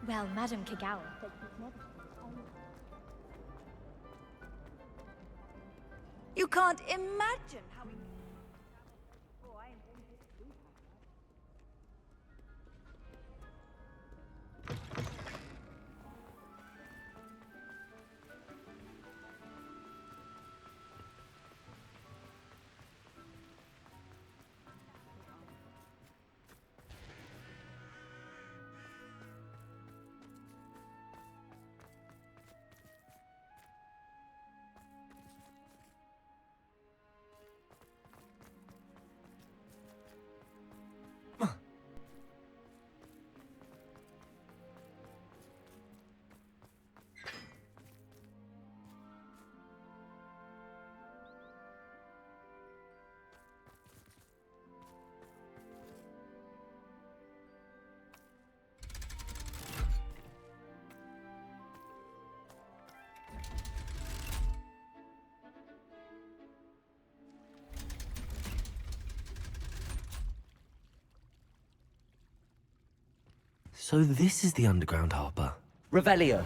Well, Madame Kagawa. You can't imagine how we... Oh, I invented food. So this is the underground harbour. Revelio.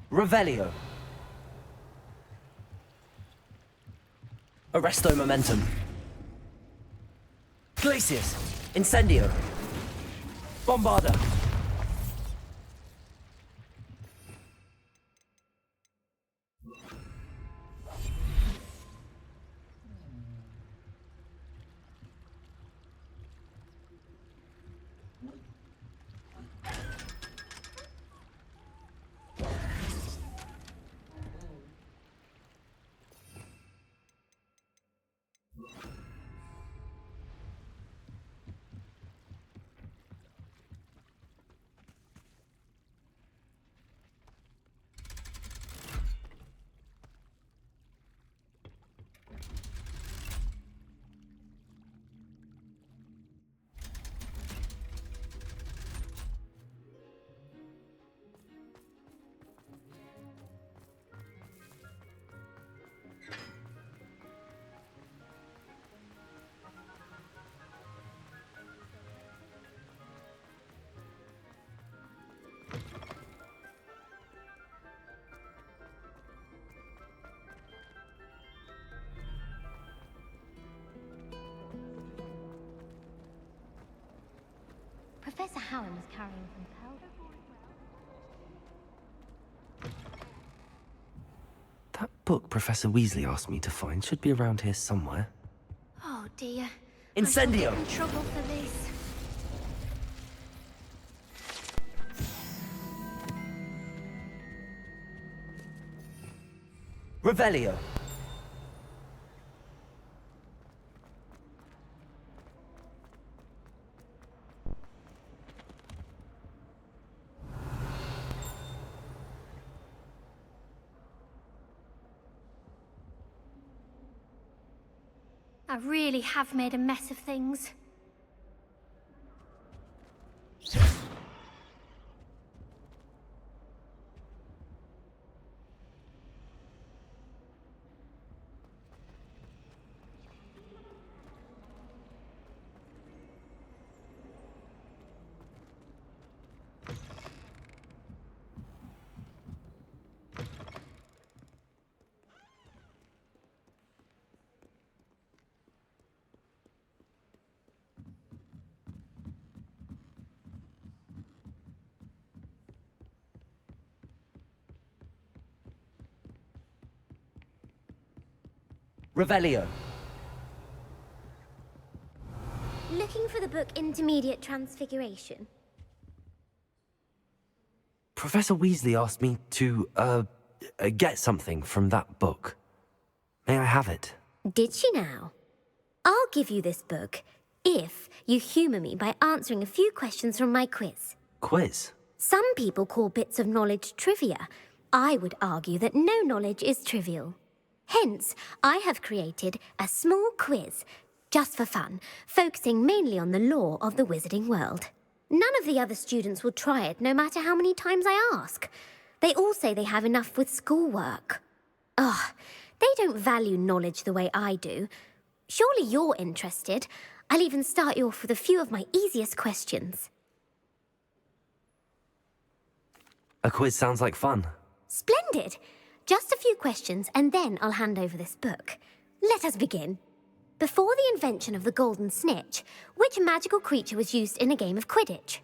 Revelio. Arresto momentum. Glacius. Incendio. Bombarda. Professor Howland was carrying some powder. That book Professor Weasley asked me to find should be around here somewhere. Oh dear. Incendio. I shall get in trouble for this. Revelio. I really have made a mess of things. Revelio. Looking for the book Intermediate Transfiguration? Professor Weasley asked me to, get something from that book. May I have it? Did she now? I'll give you this book if you humour me by answering a few questions from my quiz. Quiz? Some people call bits of knowledge trivia. I would argue that no knowledge is trivial. Hence, I have created a small quiz, just for fun, focusing mainly on the lore of the wizarding world. None of the other students will try it, no matter how many times I ask. They all say they have enough with schoolwork. Ugh, they don't value knowledge the way I do. Surely you're interested. I'll even start you off with a few of my easiest questions. A quiz sounds like fun. Splendid! Just a few questions, and then I'll hand over this book. Let us begin. Before the invention of the golden snitch, which magical creature was used in a game of Quidditch?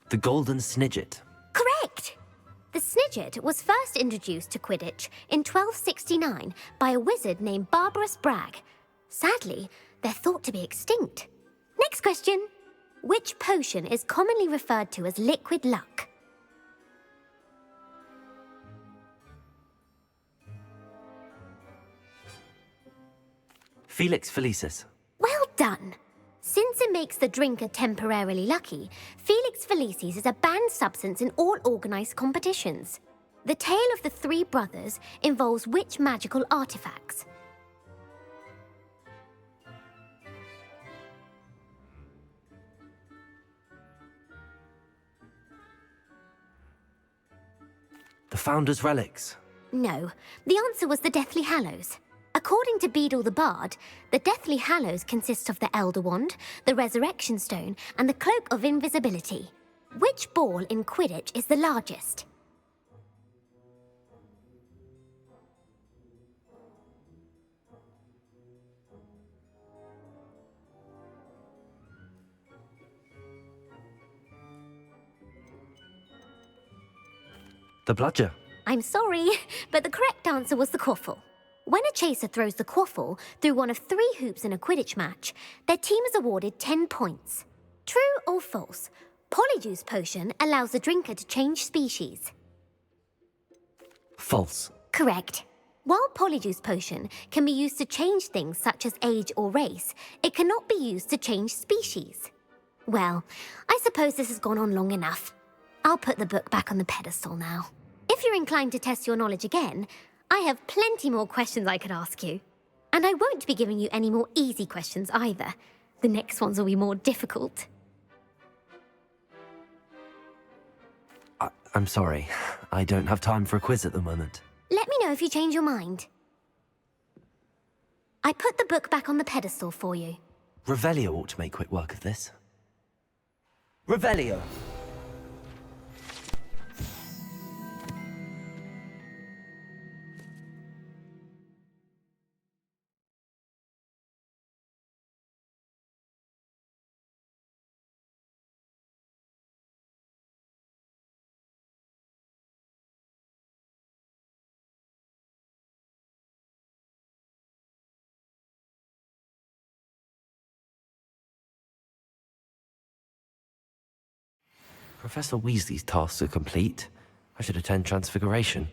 The Golden Snidget. Correct! The Snidget was first introduced to Quidditch in 1269 by a wizard named Barbarous Bragg. Sadly, they're thought to be extinct. Next question. Which potion is commonly referred to as liquid luck? Felix Felicis. Well done! Since it makes the drinker temporarily lucky, Felix Felicis is a banned substance in all organised competitions. The tale of the three brothers involves which magical artifacts? The Founder's Relics. No, the answer was the Deathly Hallows. According to Beedle the Bard, the Deathly Hallows consist of the Elder Wand, the Resurrection Stone, and the Cloak of Invisibility. Which ball in Quidditch is the largest? The Bludger. I'm sorry, but the correct answer was the Quaffle. When a chaser throws the Quaffle through one of 3 hoops in a Quidditch match, their team is awarded 10 points. True or false? Polyjuice Potion allows the drinker to change species. False. Correct. While Polyjuice Potion can be used to change things such as age or race, it cannot be used to change species. Well, I suppose this has gone on long enough. I'll put the book back on the pedestal now. If you're inclined to test your knowledge again, I have plenty more questions I could ask you. And I won't be giving you any more easy questions either. The next ones will be more difficult. I'm sorry. I don't have time for a quiz at the moment. Let me know if you change your mind. I put the book back on the pedestal for you. Revelio ought to make quick work of this. Revelio. Professor Weasley's tasks are complete. I should attend Transfiguration.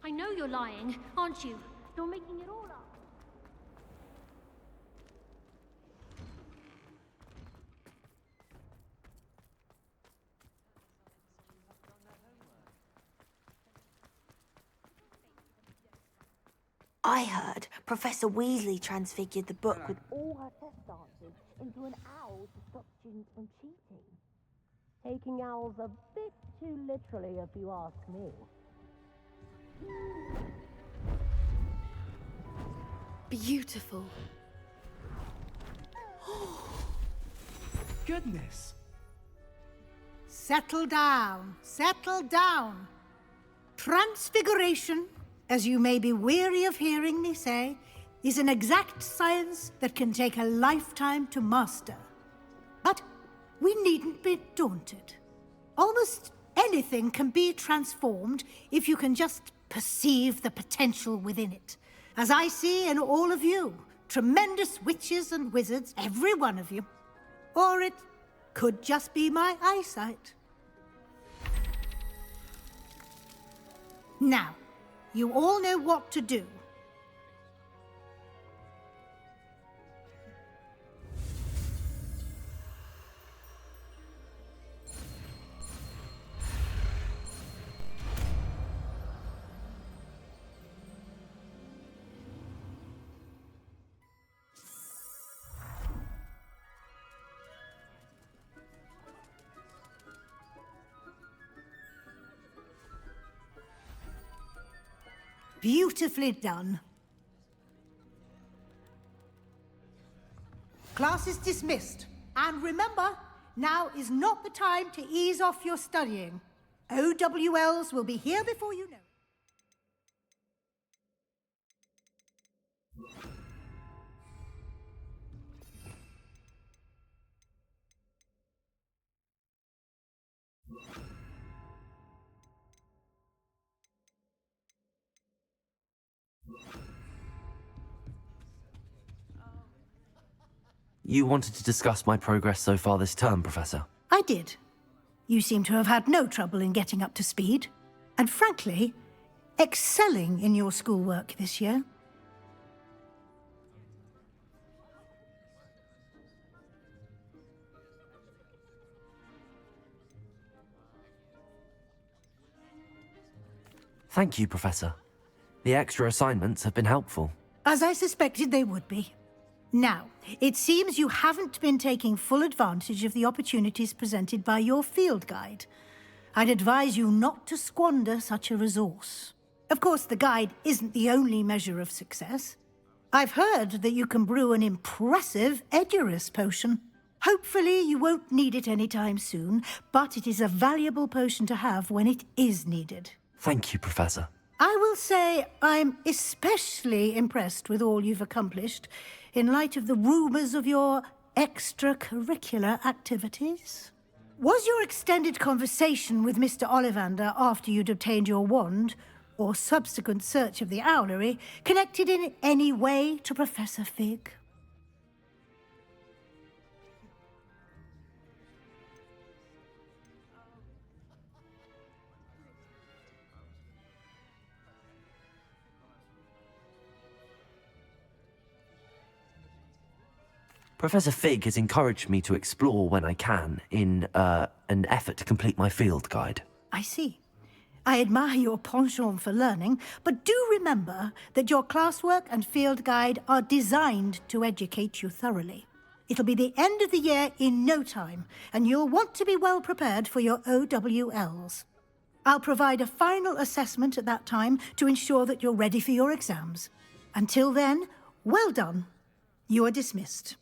I know you're lying, aren't you? You're making it all up. I heard Professor Weasley transfigured the book with all her test answers. transformations into an owl to stop students from cheating. Taking owls a bit too literally, if you ask me. Beautiful. Goodness. Settle down, settle down. Transfiguration, as you may be weary of hearing me say, is an exact science that can take a lifetime to master. But we needn't be daunted. Almost anything can be transformed if you can just perceive the potential within it. As I see in all of you, tremendous witches and wizards, every one of you. Or it could just be my eyesight. Now, you all know what to do. Beautifully done. Class is dismissed. And remember, now is not the time to ease off your studying. OWLs will be here before you know it. You wanted to discuss my progress so far this term, Professor? I did. You seem to have had no trouble in getting up to speed. And frankly, excelling in your schoolwork this year. Thank you, Professor. The extra assignments have been helpful. As I suspected they would be. Now, it seems you haven't been taking full advantage of the opportunities presented by your field guide. I'd advise you not to squander such a resource. Of course, the guide isn't the only measure of success. I've heard that you can brew an impressive Edurus potion. Hopefully you won't need it anytime soon, but it is a valuable potion to have when it is needed. Thank you, Professor. I will say I'm especially impressed with all you've accomplished in light of the rumors of your extracurricular activities. Was your extended conversation with Mr. Ollivander after you'd obtained your wand, or subsequent search of the owlery, connected in any way to Professor Fig? Professor Fig has encouraged me to explore when I can in an effort to complete my field guide. I see. I admire your penchant for learning, but do remember that your classwork and field guide are designed to educate you thoroughly. It'll be the end of the year in no time, and you'll want to be well prepared for your OWLs. I'll provide a final assessment at that time to ensure that you're ready for your exams. Until then, well done. You are dismissed.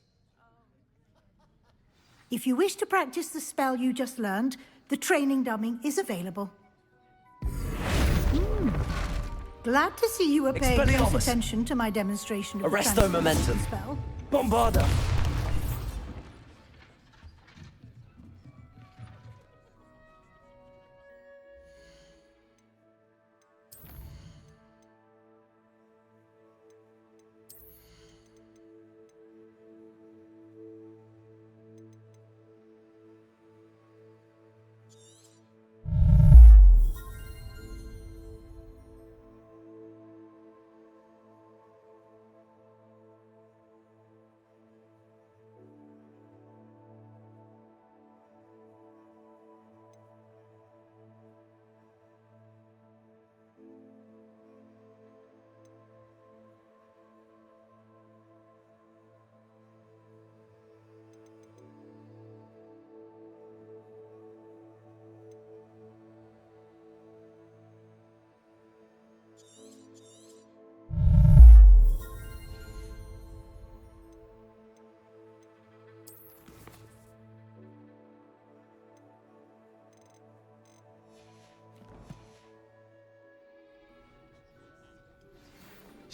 If you wish to practice the spell you just learned, the training dummy is available. Glad to see you were paying close Expelliarmus. attention to my demonstration of the Arresto transformation momentum. spell. Bombarda!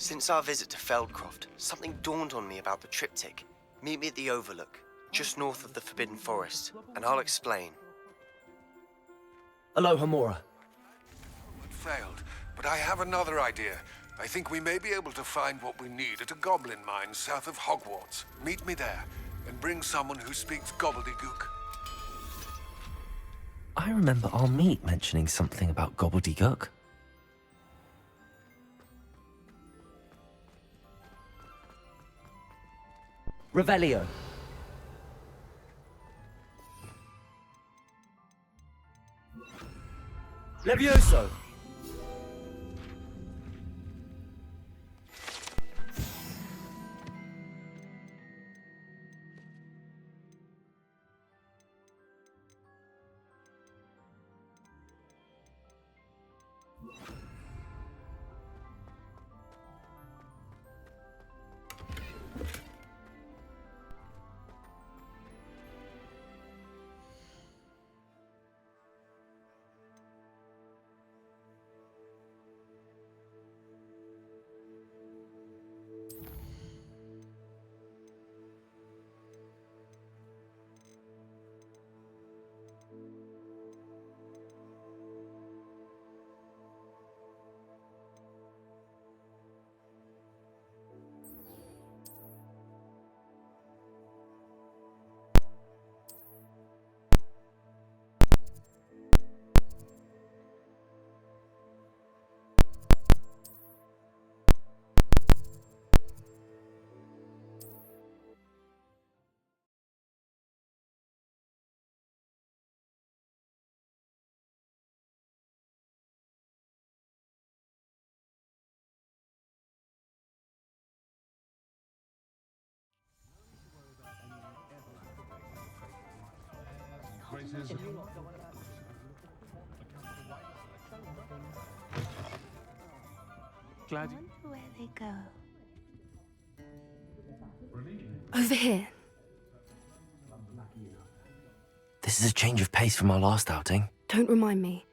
Since our visit to Feldcroft, something dawned on me about the triptych. Meet me at the Overlook, just north of the Forbidden Forest, and I'll explain. Aloha Mora. It failed, but I have another idea. I think we may be able to find what we need at a goblin mine south of Hogwarts. Meet me there, and bring someone who speaks Gobbledegook. I remember our meet mentioning something about Gobbledegook. Revelio. Levioso. Glad. Where they go? Over here. This is a change of pace from our last outing. Don't remind me.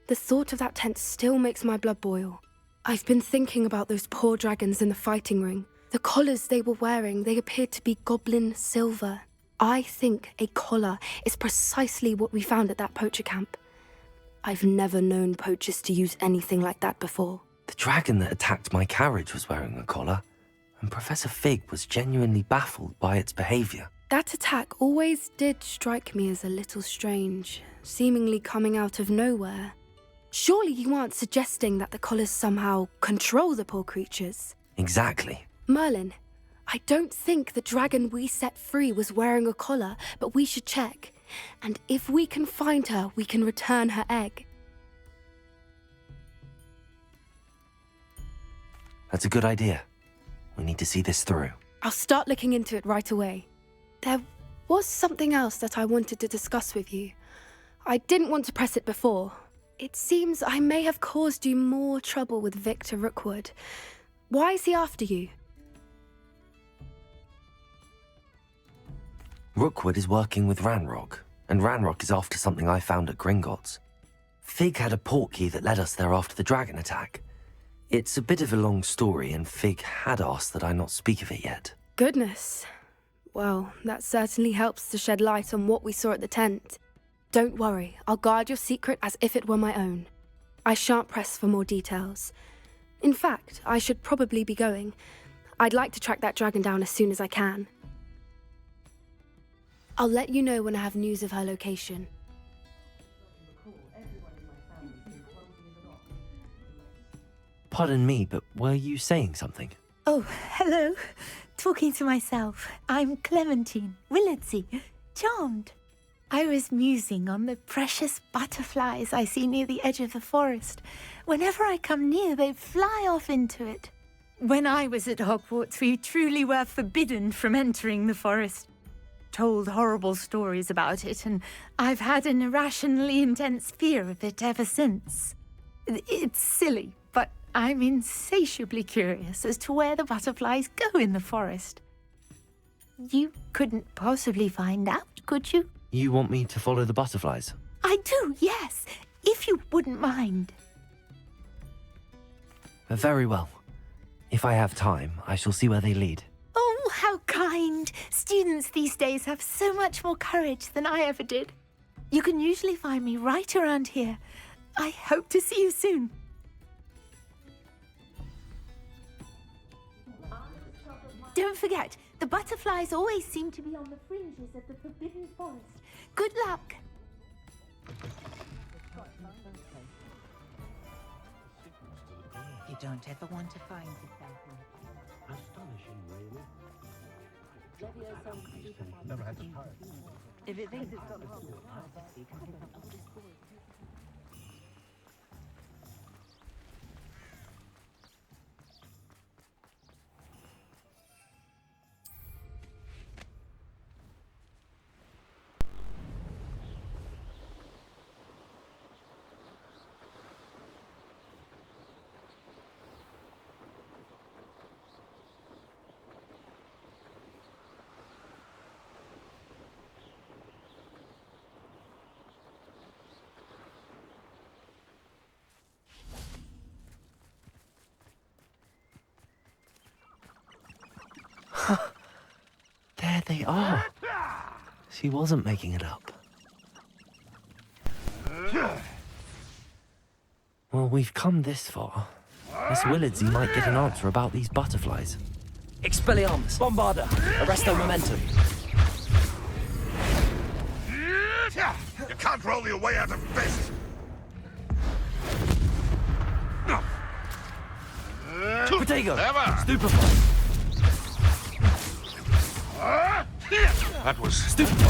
The thought of that tent still makes my blood boil. I've been thinking about those poor dragons in the fighting ring. The collars they were wearing, they appeared to be goblin silver. I think a collar is precisely what we found at that poacher camp. I've never known poachers to use anything like that before. The dragon that attacked my carriage was wearing a collar, and Professor Fig was genuinely baffled by its behavior. That attack always did strike me as a little strange, seemingly coming out of nowhere. Surely you aren't suggesting that the collars somehow control the poor creatures? Exactly. Merlin, I don't think the dragon we set free was wearing a collar, but we should check. And if we can find her, we can return her egg. That's a good idea. We need to see this through. I'll start looking into it right away. There was something else that I wanted to discuss with you. I didn't want to press it before. It seems I may have caused you more trouble with Victor Rookwood. Why is he after you? Rookwood is working with Ranrock, and Ranrock is after something I found at Gringotts. Fig had a portkey that led us there after the dragon attack. It's a bit of a long story, and Fig had asked that I not speak of it yet. Goodness. Well, that certainly helps to shed light on what we saw at the tent. Don't worry, I'll guard your secret as if it were my own. I shan't press for more details. In fact, I should probably be going. I'd like to track that dragon down as soon as I can. I'll let you know when I have news of her location. Pardon me, but were you saying something? Oh, hello. Talking to myself. I'm Clementine Willardsey. Charmed. I was musing on the precious butterflies I see near the edge of the forest. Whenever I come near, they fly off into it. When I was at Hogwarts, we truly were forbidden from entering the forest. Told horrible stories about it, and I've had an irrationally intense fear of it ever since. It's silly, but I'm insatiably curious as to where the butterflies go in the forest. You couldn't possibly find out, could you? You want me to follow the butterflies? I do, yes, if you wouldn't mind. Very well. If I have time, I shall see where they lead. Oh, how kind. Students these days have so much more courage than I ever did. You can usually find me right around here. I hope to see you soon. Don't forget, the butterflies always seem to be on the fringes of the Forbidden Forest. Good luck. You don't ever want to find yourself in Astonishing, really. Never had to pirate. If it thinks it's got There they are. She wasn't making it up. Well, we've come this far. Miss Willardsey might get an answer about these butterflies. Expelliarmus! Bombarda! Arresto momentum! You can't roll your way out of this! Protego! Never! Stupefy! That was Stupefy!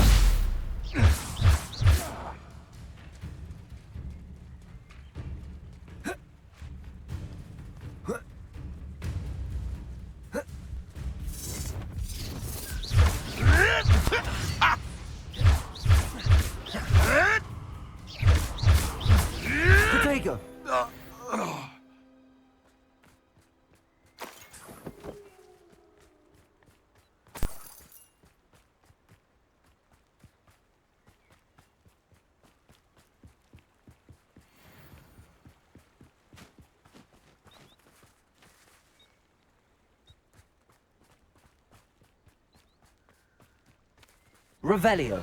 Protego! Revelio!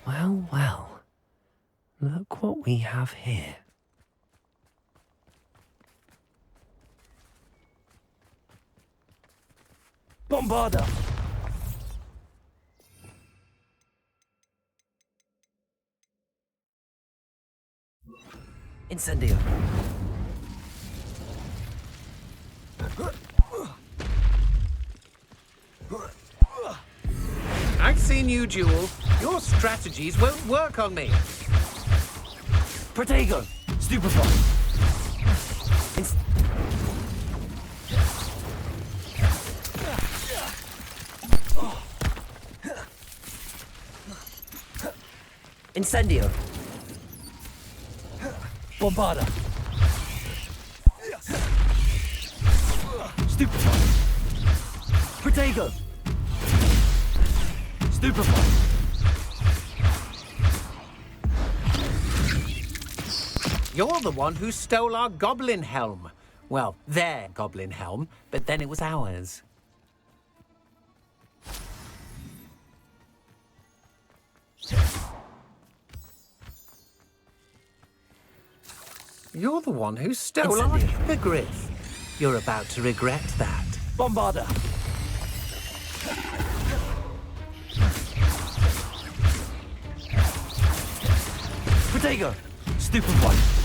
Well, well. Look what we have here. Bombarda! Incendio! I've seen you duel. Your strategies won't work on me. Protego! Stupefy! Incendio! Bombarda! Stupefy! Protego! Stupefy! You're the one who stole our goblin helm. Well, their goblin helm, but then it was ours. You're the one who stole our hippogriff. You're about to regret that. Bombarda! Protego! Stupefy!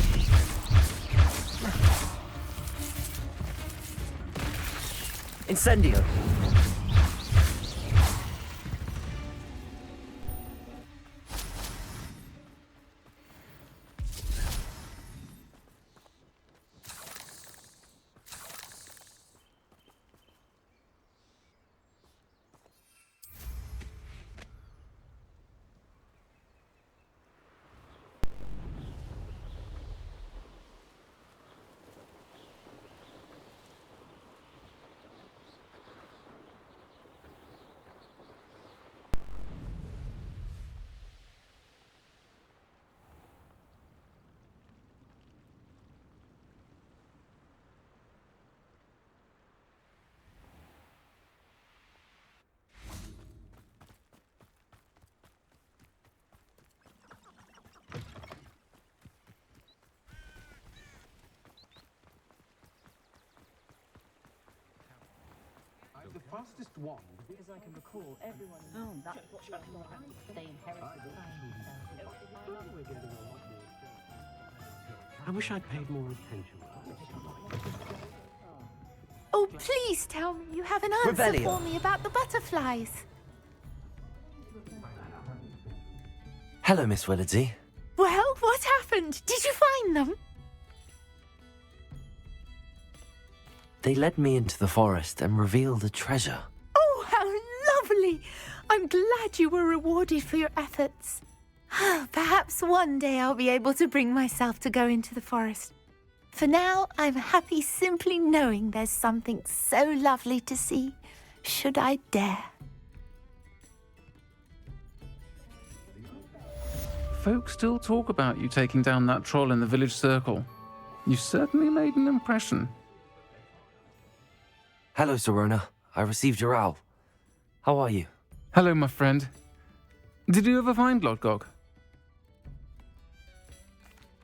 Incendio! fastest wand, as I can recall, everyone. Oh, that's what they inherited. I wish I'd paid more attention. Oh, please tell me you have an answer Revelio. for me about the butterflies. Hello, Miss Willardsey. Well, what happened? Did you find them? They led me into the forest and revealed a treasure. Oh, how lovely! I'm glad you were rewarded for your efforts. Perhaps one day I'll be able to bring myself to go into the forest. For now, I'm happy simply knowing there's something so lovely to see, should I dare. Folk still talk about you taking down that troll in the village circle. You certainly made an impression. Hello, Serona. I received your owl. How are you? Hello, my friend. Did you ever find Lodgok?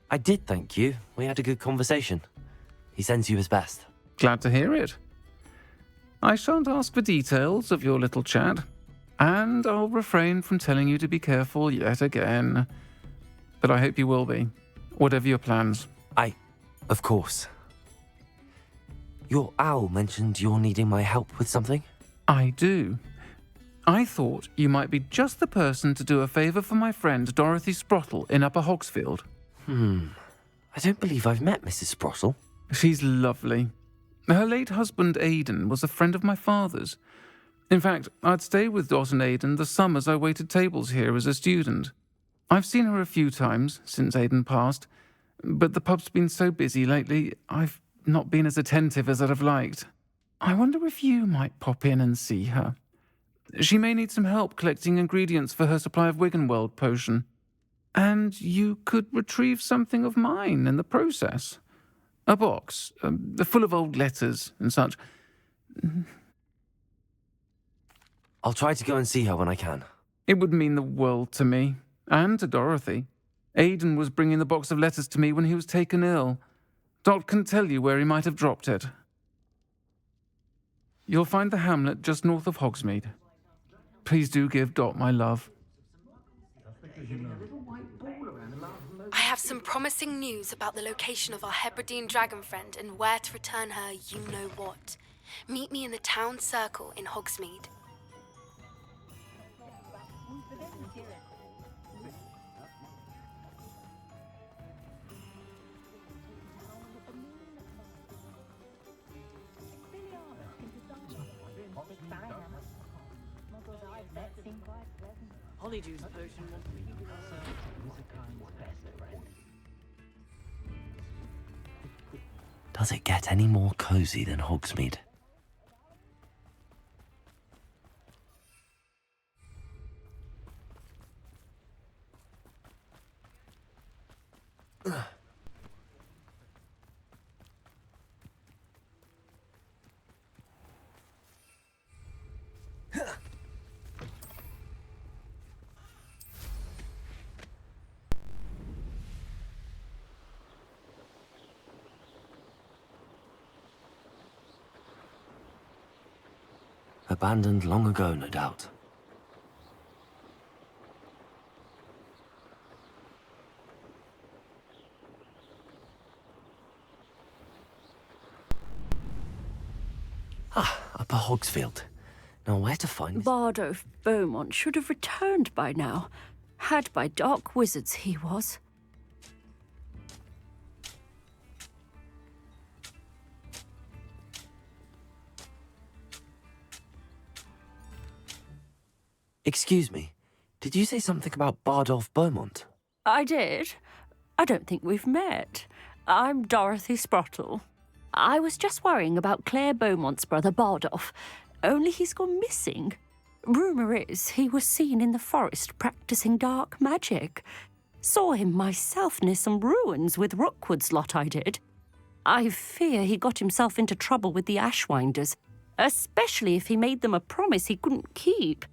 I did, thank you. We had a good conversation. He sends you his best. Glad to hear it. I shan't ask for details of your little chat, and I'll refrain from telling you to be careful yet again. But I hope you will be, whatever your plans. Of course. Your owl mentioned you're needing my help with something? I do. I thought you might be just the person to do a favour for my friend Dorothy Sprottle in Upper Hogsfield. I don't believe I've met Mrs. Sprottle. She's lovely. Her late husband Aidan was a friend of my father's. In fact, I'd stayed with Dot and Aidan the summers I waited tables here as a student. I've seen her a few times since Aidan passed, but the pub's been so busy lately, I've not been as attentive as I'd have liked. I wonder if you might pop in and see her. She may need some help collecting ingredients for her supply of Wiggenweld potion. And you could retrieve something of mine in the process. A box, full of old letters and such. I'll try to go and see her when I can. It would mean the world to me, and to Dorothy. Aidan was bringing the box of letters to me when he was taken ill. Dot can tell you where he might have dropped it. You'll find the hamlet just north of Hogsmeade. Please do give Dot my love. I have some promising news about the location of our Hebridean dragon friend and where to return her you-know-what. Meet me in the town circle in Hogsmeade. Honeydew potion wants me to Does it get any more cozy than Hogsmeade? Abandoned long ago, no doubt. Upper Hogsfield. Now where to find... Bardolph Beaumont should have returned by now. Had by dark wizards he was. Excuse me, did you say something about Bardolph Beaumont? I did. I don't think we've met. I'm Dorothy Sprottle. I was just worrying about Claire Beaumont's brother Bardolph, only he's gone missing. Rumour is he was seen in the forest practising dark magic. Saw him myself near some ruins with Rookwood's lot I did. I fear he got himself into trouble with the Ashwinders, especially if he made them a promise he couldn't keep.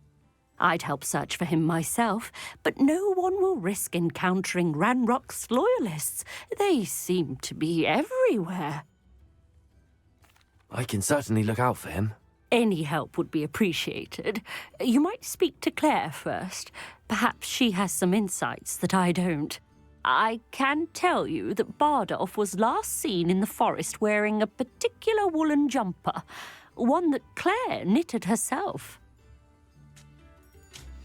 I'd help search for him myself, but no one will risk encountering Ranrock's loyalists. They seem to be everywhere. I can certainly look out for him. Any help would be appreciated. You might speak to Claire first. Perhaps she has some insights that I don't. I can tell you that Bardolph was last seen in the forest wearing a particular woolen jumper, one that Claire knitted herself.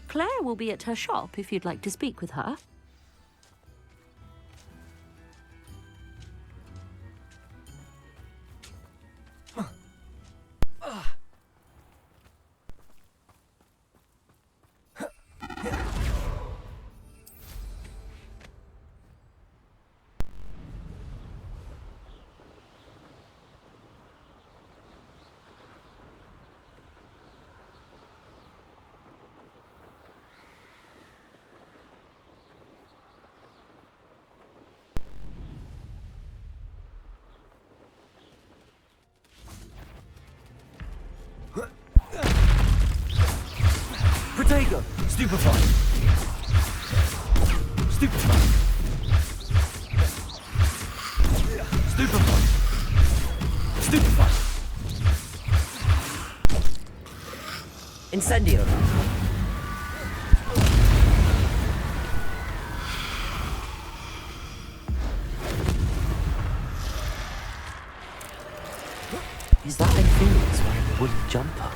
Claire will be at her shop if you'd like to speak with her. Protego! Stupefy! Stupefy! Stupefy! Stupefy! Incendio! Is that a thing that's wearing a wooden jumper?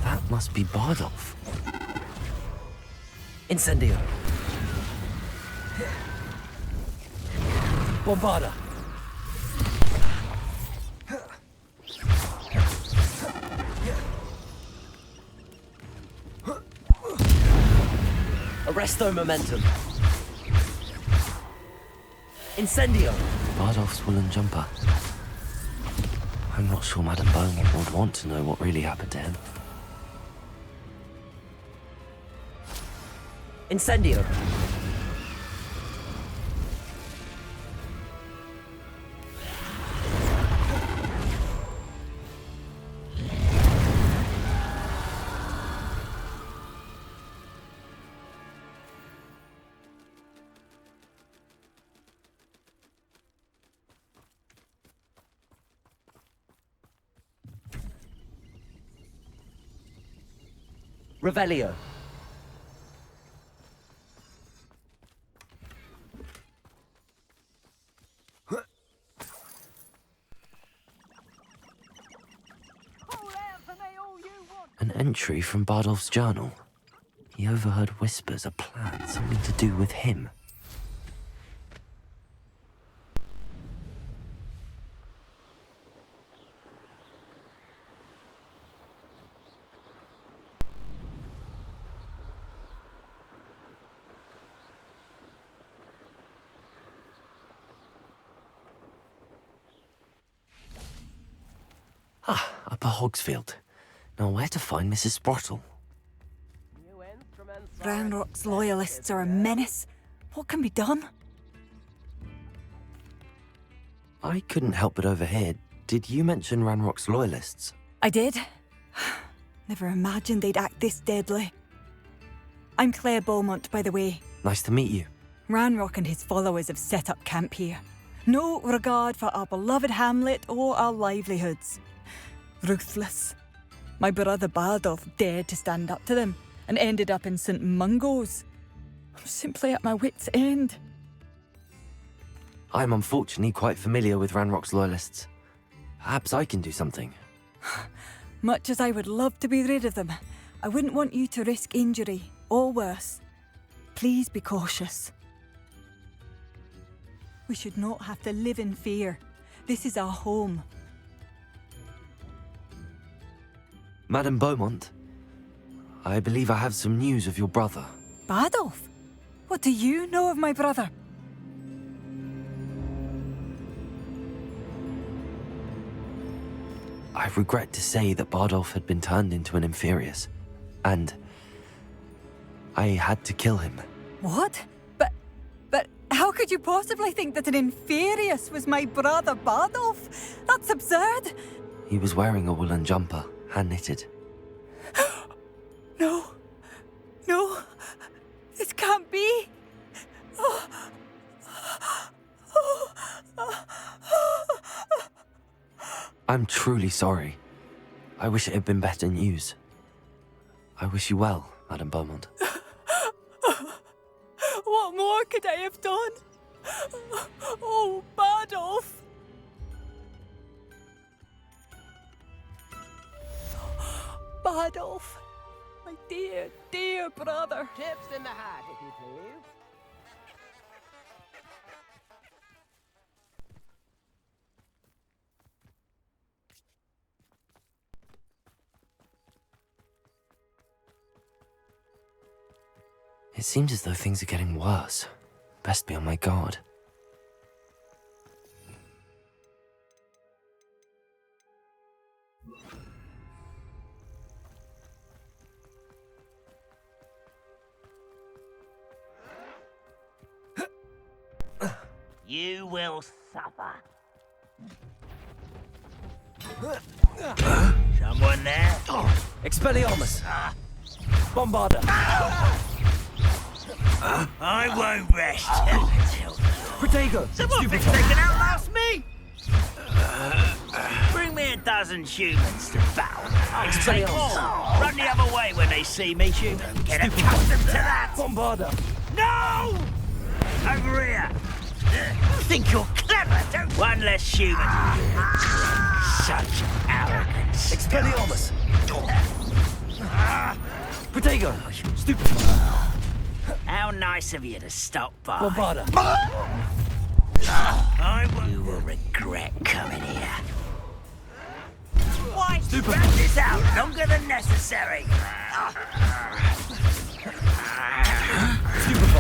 That must be Bardolph. Incendio! Bombarda! Arresto momentum! Incendio! Bardolph's woolen jumper. I'm not sure Madame Beaumont would want to know what really happened to him. Incendio! Revelio. An entry from Bardolph's journal. He overheard whispers, a plan, something to do with him. Upper Hogsfield. Now where to find Mrs. Sprottle? Ranrock's loyalists are a menace. What can be done? I couldn't help but overhear. Did you mention Ranrock's loyalists? I did. Never imagined they'd act this deadly. I'm Claire Beaumont, by the way. Nice to meet you. Ranrock and his followers have set up camp here. No regard for our beloved hamlet or our livelihoods. Ruthless. My brother Bardolph dared to stand up to them and ended up in St. Mungo's. I'm simply at my wit's end. I'm unfortunately quite familiar with Ranrock's loyalists. Perhaps I can do something. Much as I would love to be rid of them, I wouldn't want you to risk injury, or worse. Please be cautious. We should not have to live in fear. This is our home. Madame Beaumont, I believe I have some news of your brother. Bardolph? What do you know of my brother? I regret to say that Bardolph had been turned into an Inferius, and I had to kill him. What? But how could you possibly think that an Inferius was my brother Bardolph? That's absurd! He was wearing a woolen jumper, hand-knitted. No. No. This can't be. I'm truly sorry. I wish it had been better news. I wish you well, Madame Beaumont. What more could I have done? Oh, Bardolph! Bardolph, my dear, dear brother. Tips in the hat, if you please. It seems as though things are getting worse. Best be on my guard. You will suffer. Someone there? Expelliarmus! Bombarda! I won't rest until... Protego! Someone thinks they can outlast me! Bring me a dozen humans to battle. I'll take all. Run the other way when they see me. Get accustomed to that! Bombarda! No! Over here! You think you're clever, don't you? One less human. Such arrogance. Expelliarmus! Protego! Stupid! How nice of you to stop by. Bombarda! You will regret coming here. Why Stupid. spread this out longer than necessary? Stupefy!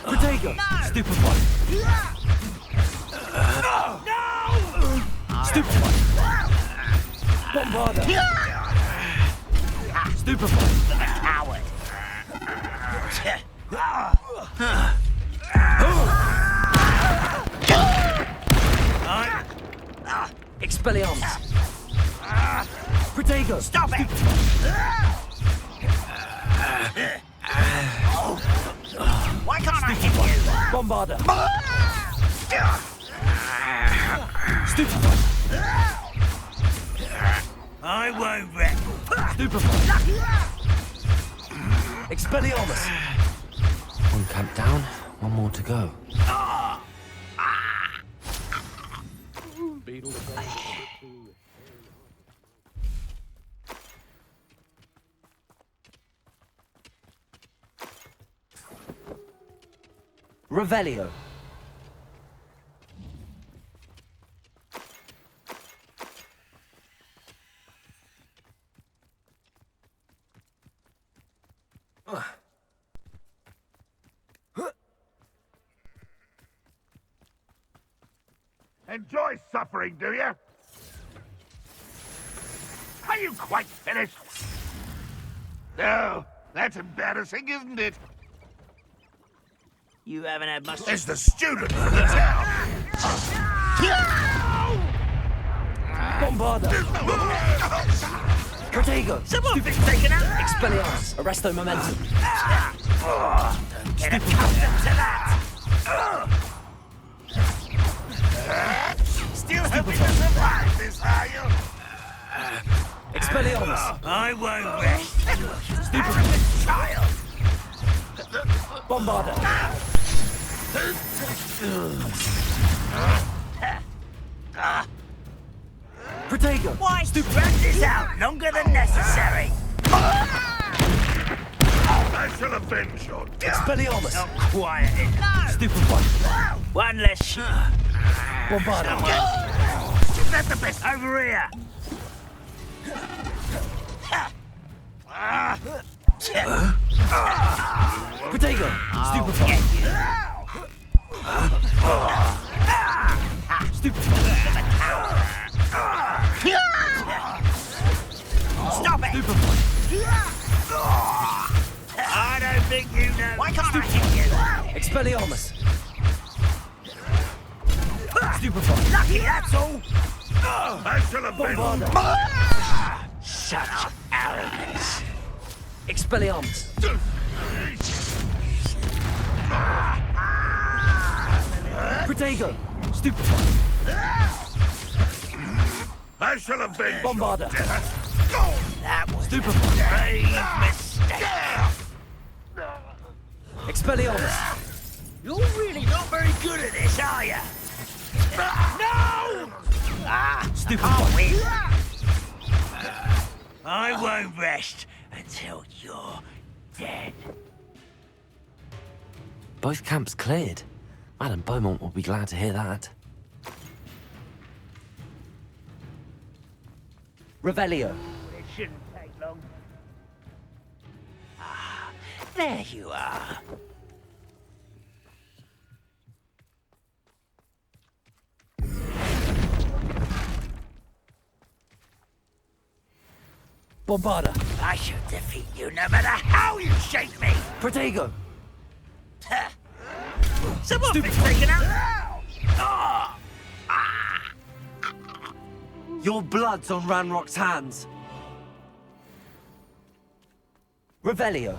Protego! No. Stupefy! No! Stupefy! Bombarda! Stupefy! The coward. Expelliarmus! Protego! Stop it! Why can't I hit you? Bombarda! Stupefy! I won't wreck. Stupefy! Expelliarmus! One camp down, one more to go. Revelio. Enjoy suffering, do you? Are you quite finished? No, that's embarrassing, isn't it? You haven't had much... As the student of the town! Bombarda! Protego! Someone been taken out! Expelliarmus! Arresto momentum! Get accustomed to that! Still hoping to survive this, are you? Expelliarmus! I won't rest. Stupid Child! Bombarda! Protego! Why spread this out longer than necessary? I shall avenge your death. Expelliarmus! Not quiet enough. Stupefy! One less shoot. Bombarda! Is that the best? Over here. Protego! Stupefy! Stupefy! Stop it! Stupefy! I don't think you know. Why can't I hit you? Expelliarmus! Stupefy! Lucky, that's all. I shall avenge. Bombarda! Such arrogance. Expelliarmus! Protego! Stupefy! I I shall avenge Bombarder. your death. That was Stupefy. a grave mistake. Expelliarmus. You're really not very good at this, are you? No! Stupefy. Win. I won't rest until you're dead. Both camps cleared. Madame Beaumont will be glad to hear that. Revelio. It shouldn't take long. Ah, there you are. Bombarder. I shall defeat you no matter how you shake me. Protego. Someone's been taken out. Ah! Your blood's on Ranrock's hands. Revelio.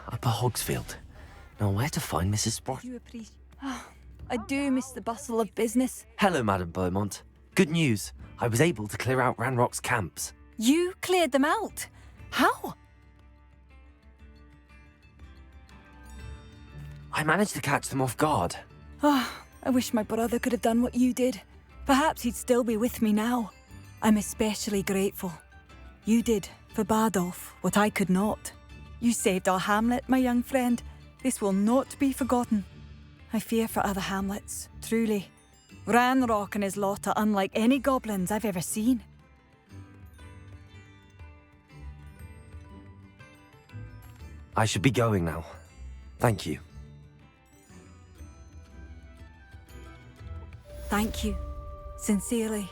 Upper Hogsfield. Now where to find Mrs. Sprott? I do miss the bustle of business. Hello, Madame Beaumont. Good news. I was able to clear out Ranrock's camps. You cleared them out? How? I managed to catch them off guard. I wish my brother could have done what you did. Perhaps he'd still be with me now. I'm especially grateful. You did, for Bardolph, what I could not. You saved our hamlet, my young friend. This will not be forgotten. I fear for other hamlets, truly. Ranrock and his lot are unlike any goblins I've ever seen. I should be going now. Thank you. Thank you. Sincerely.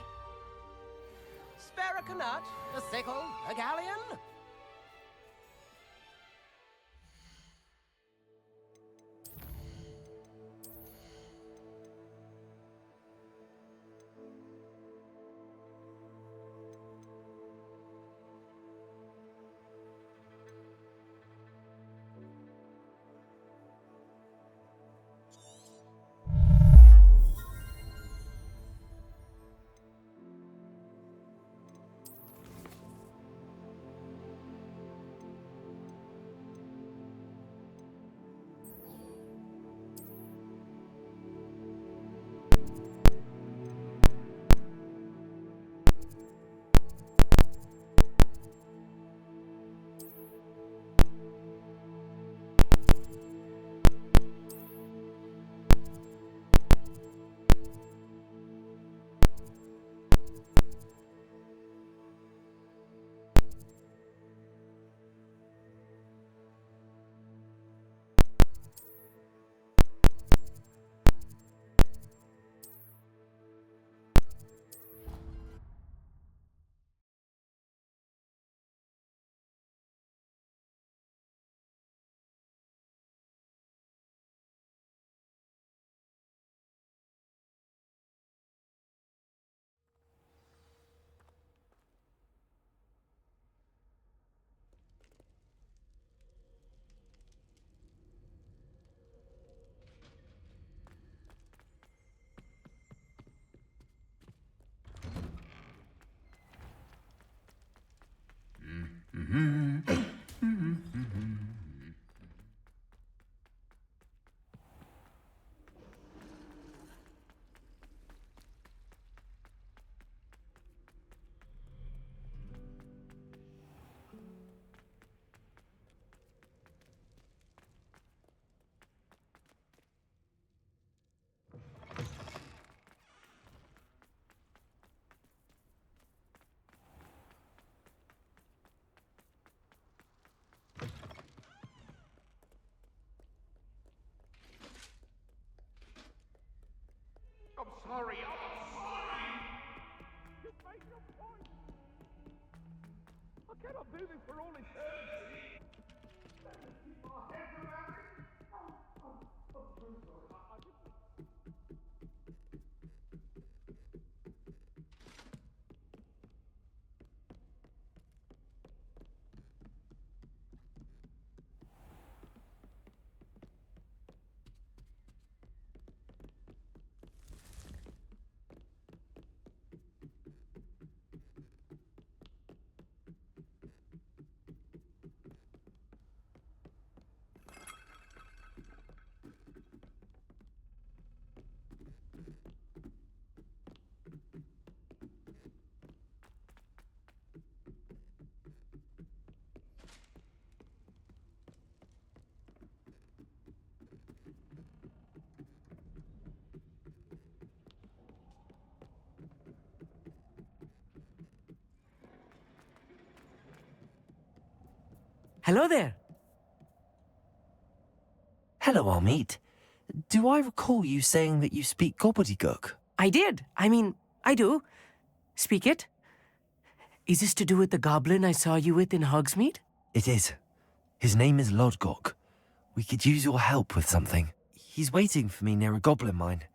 Spare a canut, a sickle, a galleon. I'm sorry. You made your point. cannot do this for all eternity. Let us keep our heads around it. I'm so sorry. I didn't... Hello there. Hello, Armit. Do I recall you saying that you speak Gobbledegook? I did. I do. Speak it. Is this to do with the goblin I saw you with in Hogsmeade? It is. His name is Lodgok. We could use your help with something. He's waiting for me near a goblin mine.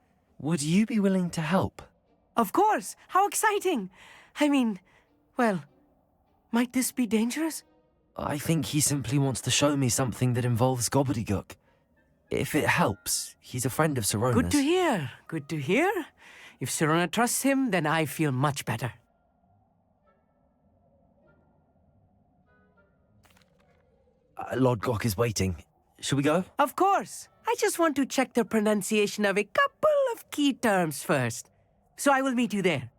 Would you be willing to help? Of course. How exciting. Well, might this be dangerous? I think he simply wants to show me something that involves Gobbledegook. If it helps, he's a friend of Sirona's. Good to hear. Good to hear. If Sirona trusts him, then I feel much better. Lodgok is waiting. Shall we go? Of course. I just want to check the pronunciation of a couple of key terms first. So I will meet you there.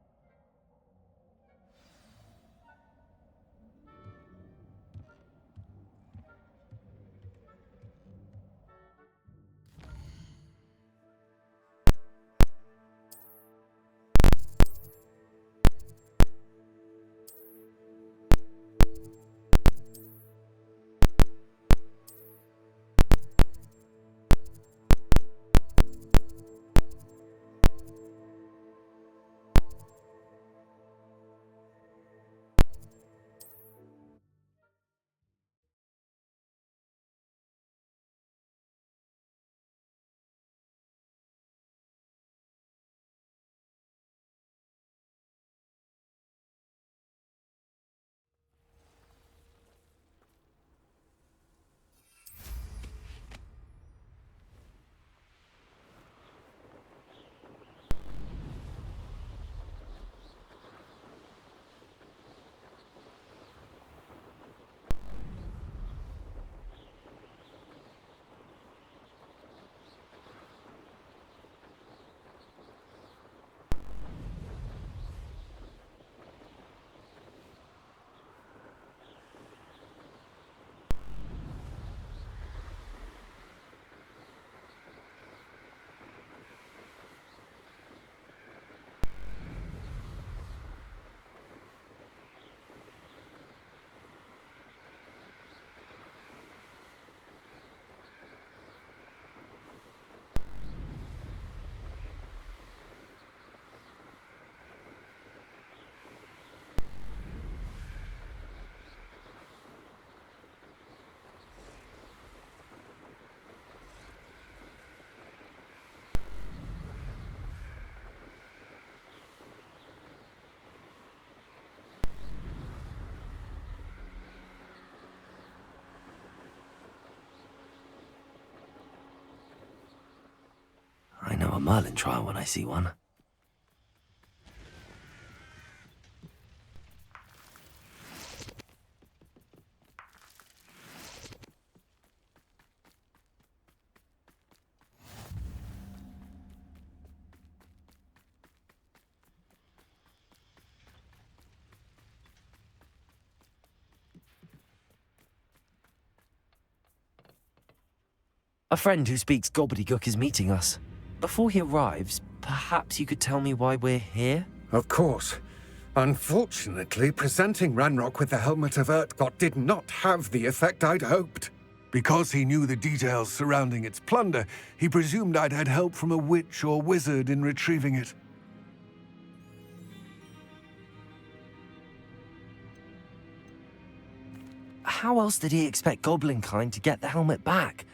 I know a Merlin trial when I see one. A friend who speaks Gobbledegook is meeting us. Before he arrives, perhaps you could tell me why we're here? Of course. Unfortunately, presenting Ranrock with the Helmet of Urtkot did not have the effect I'd hoped. Because he knew the details surrounding its plunder, he presumed I'd had help from a witch or wizard in retrieving it. how else did he expect Goblinkind to get the helmet back?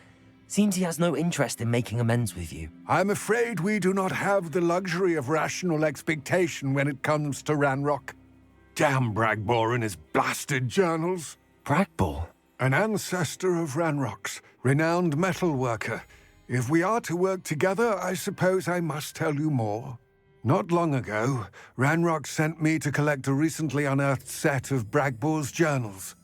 Seems he has no interest in making amends with you. I'm afraid we do not have the luxury of rational expectation when it comes to Ranrock. Damn Bragbor and his blasted journals. Bragbor? An ancestor of Ranrock's, renowned metalworker. If we are to work together, I suppose I must tell you more. Not long ago, Ranrock sent me to collect a recently unearthed set of Bragbor's journals.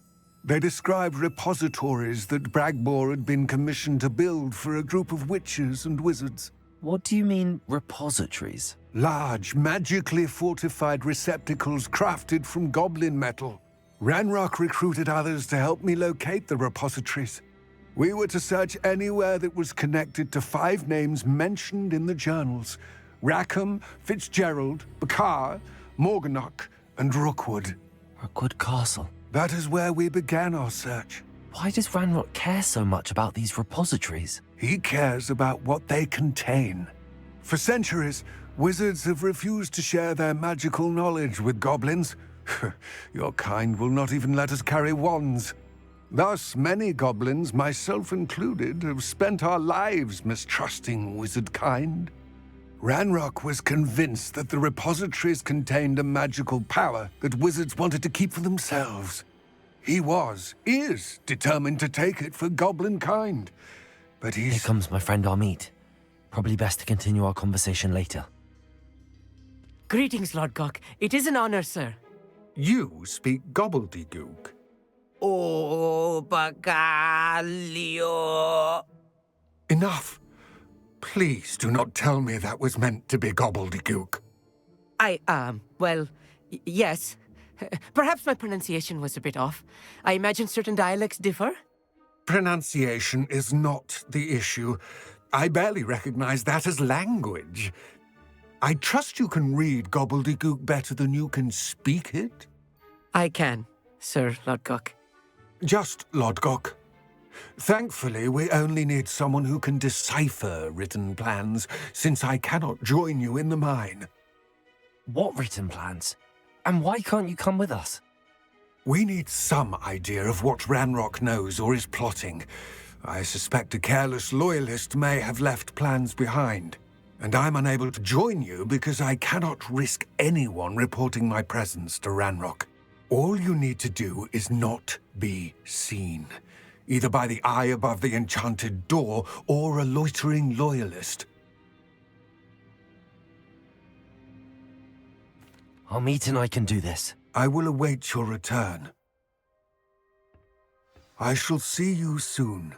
They described repositories that Bragbor had been commissioned to build for a group of witches and wizards. What do you mean, repositories? Large, magically fortified receptacles crafted from goblin metal. Ranrock recruited others to help me locate the repositories. We were to search anywhere that was connected to 5 names mentioned in the journals: Rackham, Fitzgerald, Bakar, Morganach, and Rookwood. Rookwood Castle. That is where we began our search. Why does Ranrock care so much about these repositories? He cares about what they contain. For centuries, wizards have refused to share their magical knowledge with goblins. Your kind will not even let us carry wands. Thus, many goblins, myself included, have spent our lives mistrusting wizard kind. Ranrock was convinced that the repositories contained a magical power that wizards wanted to keep for themselves. He is determined to take it for goblin kind. But Here comes my friend Amit. Probably best to continue our conversation later. Greetings, Lord Cock. It is an honor, sir. You speak Gobbledegook. Oh, Bacalio. Enough. Please do not tell me that was meant to be Gobbledegook. Well, yes. Perhaps my pronunciation was a bit off. I imagine certain dialects differ. Pronunciation is not the issue. I barely recognize that as language. I trust you can read Gobbledegook better than you can speak it? I can, Sir Lodgok. Just Lodgok. Thankfully, we only need someone who can decipher written plans, since I cannot join you in the mine. What written plans? And why can't you come with us? We need some idea of what Ranrock knows or is plotting. I suspect a careless loyalist may have left plans behind. And I'm unable to join you because I cannot risk anyone reporting my presence to Ranrock. All you need to do is not be seen, either by the eye above the enchanted door or a loitering loyalist. Amit and I can do this. I will await your return. I shall see you soon.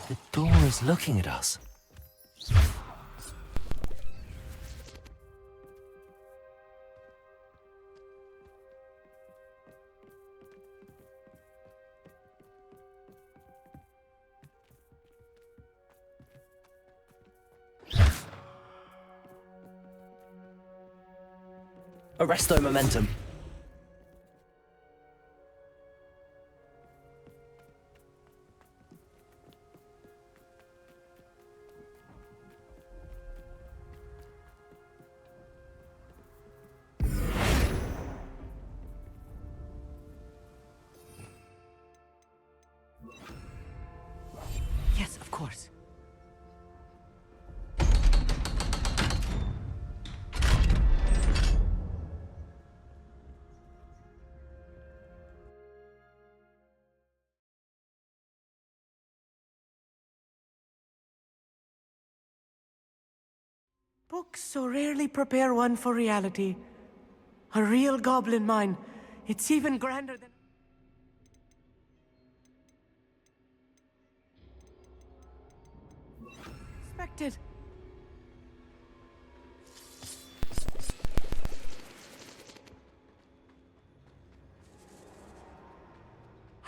The door is looking at us. Arresto momentum. Yes, of course. Books so rarely prepare one for reality. A real goblin mine. It's even grander than... expected.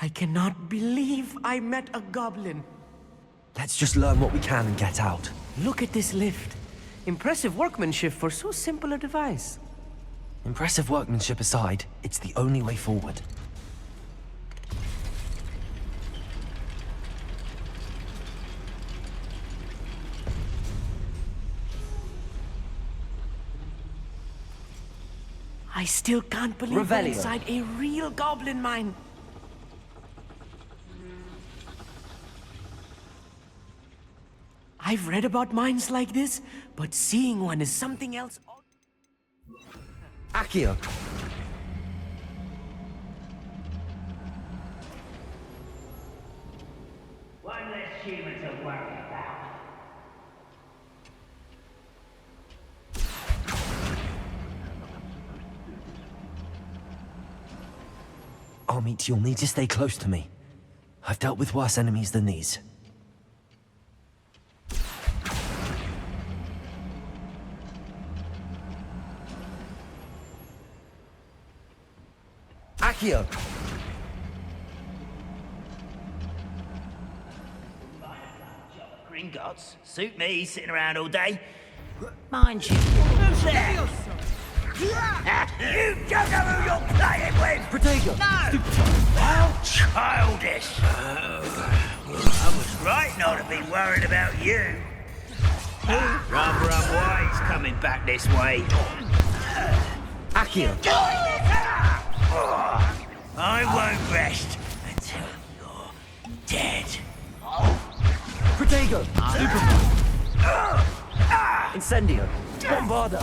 I cannot believe I met a goblin. Let's just learn what we can and get out. Look at this lift. Impressive workmanship for so simple a device. Impressive workmanship aside, it's the only way forward. I still can't believe we're inside a real goblin mine. I've read about mines like this, but seeing one is something else. Accio! One less human to worry about. Amit, you'll need to stay close to me. I've dealt with worse enemies than these. Accio! Gringotts. Suit me, sitting around all day. Mind you. Who's there? You don't know who you're playing with! Protego! No! How childish! I was right not to be worried about you. Rum White's coming back this way. Accio! I won't rest until you're dead. Protego! Stupefy! Incendio! Bombarda!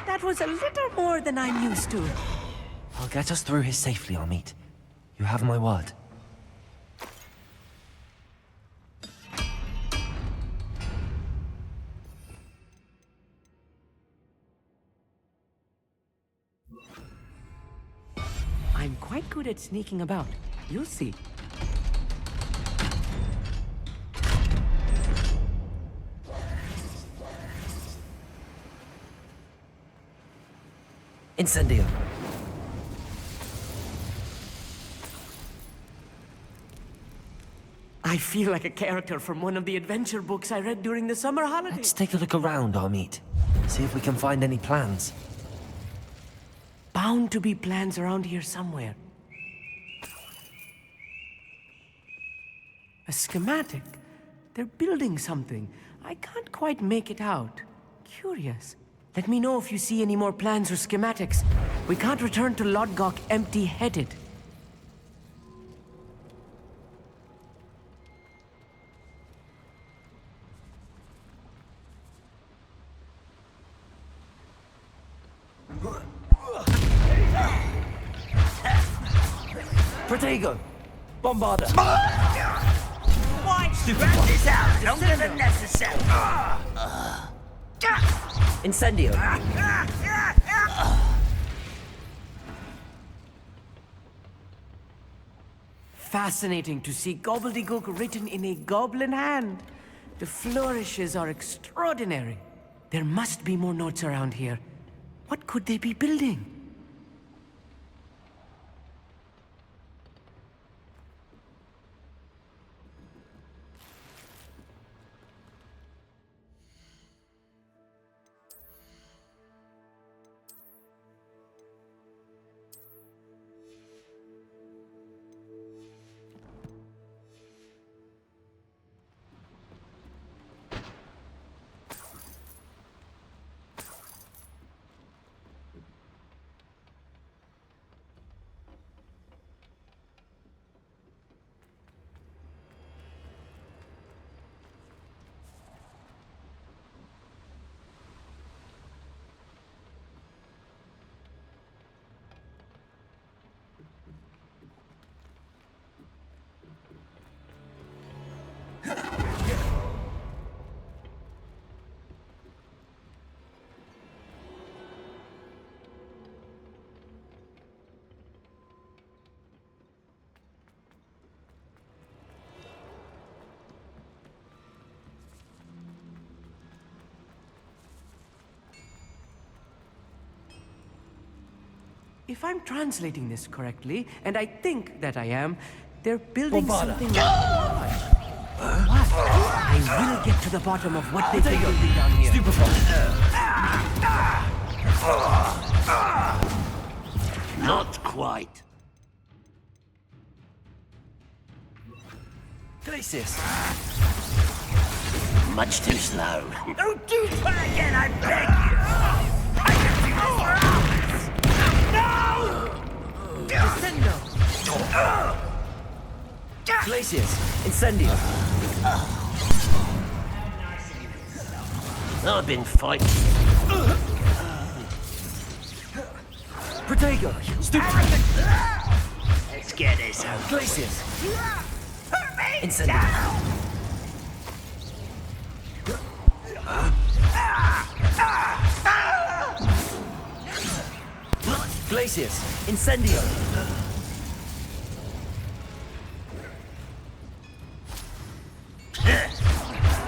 That was a little more than I'm used to. I'll get us through here safely, Amit. You have my word. I'm quite good at sneaking about. You'll see. Incendio! I feel like a character from one of the adventure books I read during the summer holidays. Let's take a look around, Amit. See if we can find any plans. Bound to be plans around here somewhere. A schematic. They're building something. I can't quite make it out. Curious. Let me know if you see any more plans or schematics. We can't return to Lodgok empty-headed. Protego! Bombarda! Why drag this out longer than necessary? Incendio! Fascinating to see Gobbledegook written in a goblin hand. The flourishes are extraordinary. There must be more notes around here. What could they be building? If I'm translating this correctly, and I think that I am, they're building something large. What? I will get to the bottom of what they've been building down here. Not quite. Glacius! Much too slow. Don't do try again, I beg you! I can do this for hours! No! Descendo! Glacius! Incendio! I've been fighting. Protego! Stupid! Let's get this out. Glacius! Incendio! Glacius! Incendio!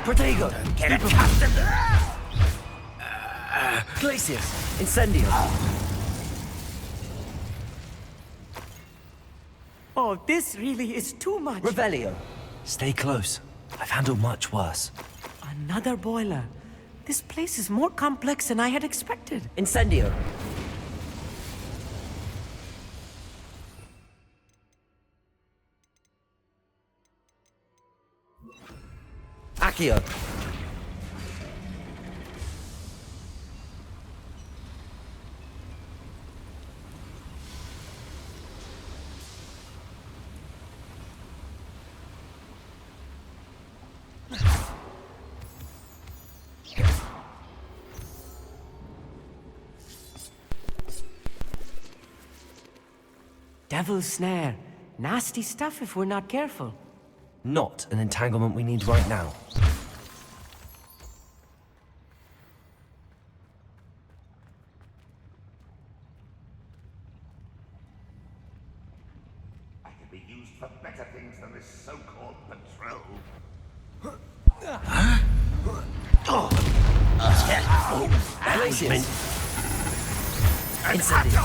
Protego! Get accustomed. Glacius! Incendio! Oh, this really is too much. Revelio! Stay close. I've handled much worse. Another boiler. This place is more complex than I had expected. Incendio! Accio! Devil's snare. Nasty stuff if we're not careful. Not an entanglement we need right now. I could be used for better things than this so-called patrol. Glacius! Incendio!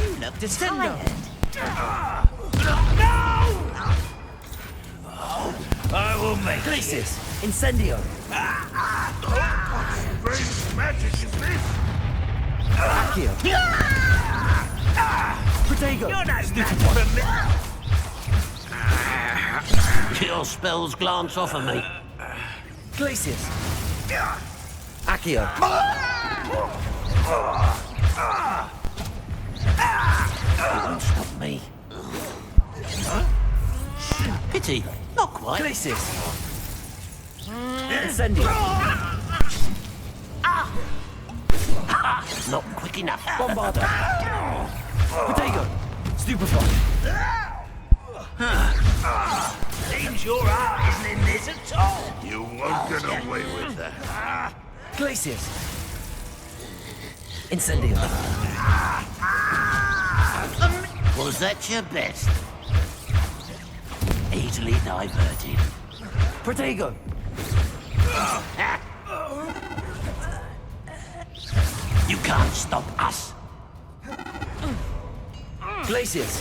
You look Descendo! I will make Glacius! Incendio! What strange magic is this? Accio! Protego! You're no match for me. Your spells glance off of me. Glacius! Accio! You won't stop me. Pity. Not quite. Glacius! Incendio! Not quick enough. Bombarda! Protego! Stupefy! Seems your heart isn't in this at all. You won't get away with that. Glacius! Incendio! Was that your best? Easily diverted. Protego! You can't stop us. Glacius!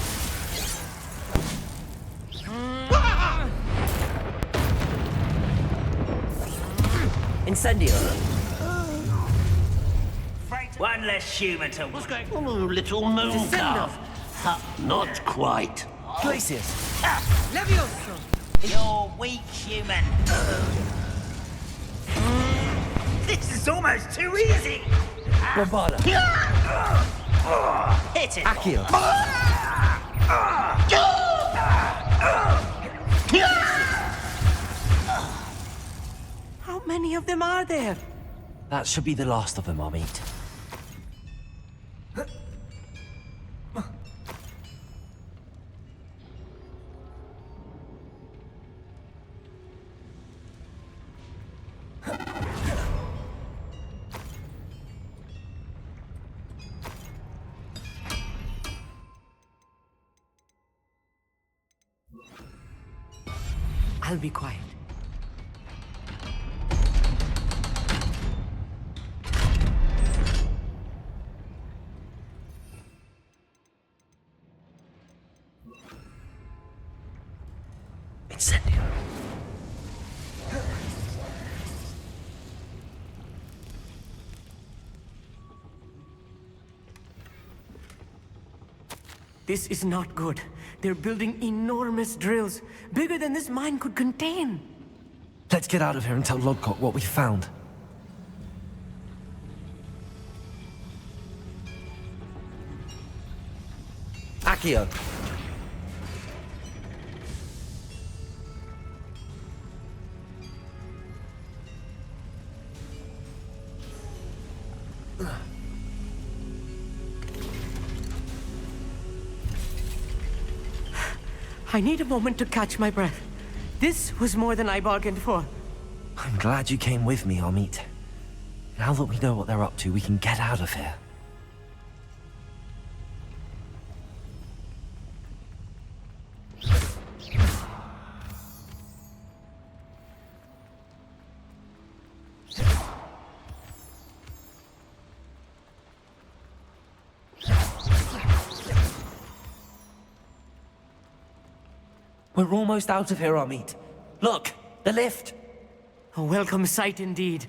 Incendio! One less human to... What's going on? Little moon calf. Not quite. Glacius! Levioso! You're weak, human. This is almost too easy. Bombarda! Hit it. Accio! How many of them are there? That should be the last of them, I'll meet. I'll be quiet. Incendio! This is not good. They're building enormous drills, bigger than this mine could contain. Let's get out of here and tell Lodcock what we found. Accio! I need a moment to catch my breath. This was more than I bargained for. I'm glad you came with me, Amit. Now that we know what they're up to, we can get out of here. We're almost out of here, Amit. Look, the lift! A welcome sight indeed.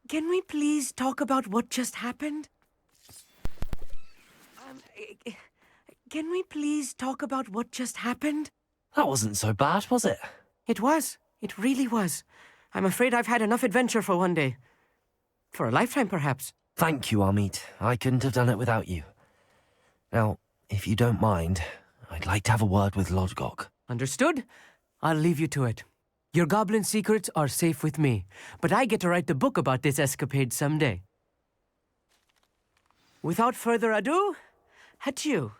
Can we please talk about what just happened? Can we please talk about what just happened? That wasn't so bad, was it? It was. It really was. I'm afraid I've had enough adventure for one day. For a lifetime, perhaps. Thank you, Amit. I couldn't have done it without you. Now, if you don't mind, I'd like to have a word with Lodcock. Understood? I'll leave you to it. Your goblin secrets are safe with me, but I get to write the book about this escapade someday. Without further ado, adieu.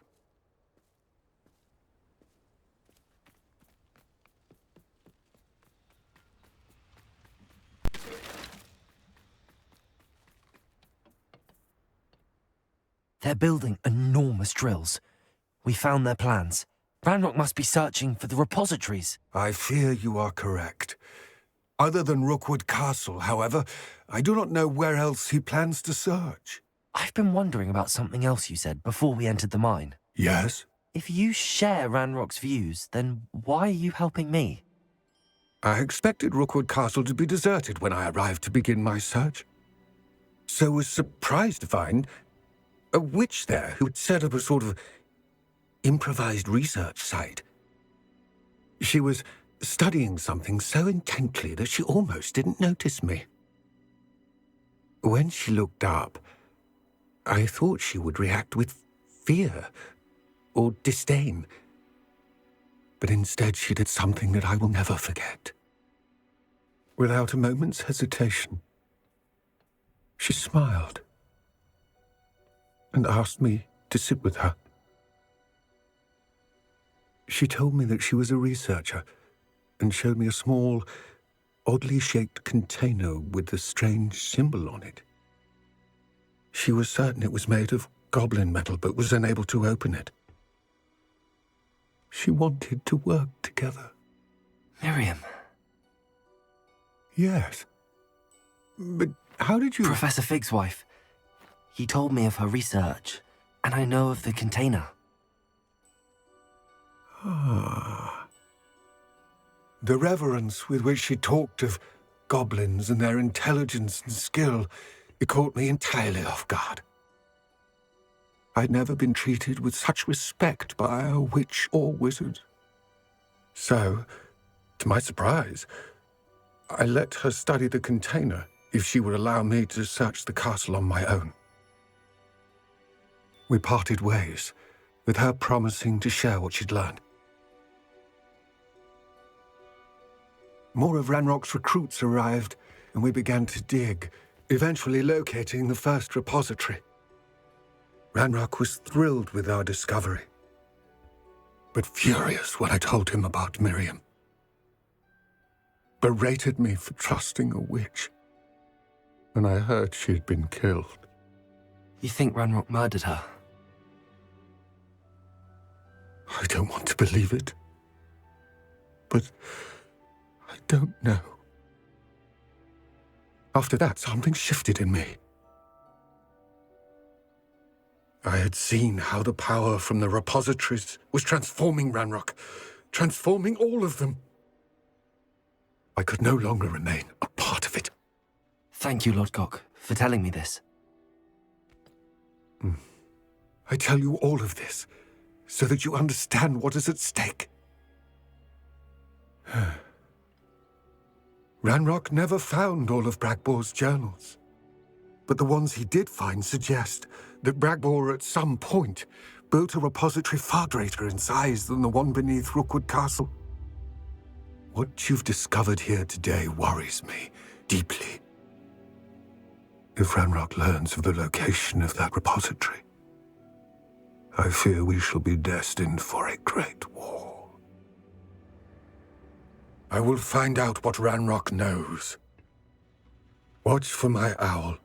They're building enormous drills. We found their plans. Ranrock must be searching for the repositories. I fear you are correct. Other than Rookwood Castle, however, I do not know where else he plans to search. I've been wondering about something else you said before we entered the mine. Yes? If you share Ranrock's views, then why are you helping me? I expected Rookwood Castle to be deserted when I arrived to begin my search. So was surprised to find a witch there who had set up a sort of improvised research site. She was studying something so intently that she almost didn't notice me. When she looked up, I thought she would react with fear or disdain. But instead she did something that I will never forget. Without a moment's hesitation, she smiled and asked me to sit with her. She told me that she was a researcher and showed me a small, oddly shaped container with a strange symbol on it. She was certain it was made of goblin metal, but was unable to open it. She wanted to work together. Miriam. Yes. But how did you... Professor Fig's wife. He told me of her research, and I know of the container. Ah. The reverence with which she talked of goblins and their intelligence and skill, it caught me entirely off guard. I'd never been treated with such respect by a witch or wizard. So, to my surprise, I let her study the container if she would allow me to search the castle on my own. We parted ways, with her promising to share what she'd learned. More of Ranrock's recruits arrived, and we began to dig, eventually locating the first repository. Ranrock was thrilled with our discovery, but furious when I told him about Miriam. berated me for trusting a witch. And I heard she had been killed. You think Ranrock murdered her? I don't want to believe it. But I don't know. After that, something shifted in me. I had seen how the power from the repositories was transforming Ranrock, transforming all of them. I could no longer remain a part of it. Thank you, Lord Gok, for telling me this. I tell you all of this so that you understand what is at stake. Ranrock never found all of Bragbor's journals, but the ones he did find suggest that Bragbor at some point built a repository far greater in size than the one beneath Rookwood Castle. What you've discovered here today worries me deeply. If Ranrock learns of the location of that repository, I fear we shall be destined for a great war. I will find out what Ranrock knows. Watch for my owl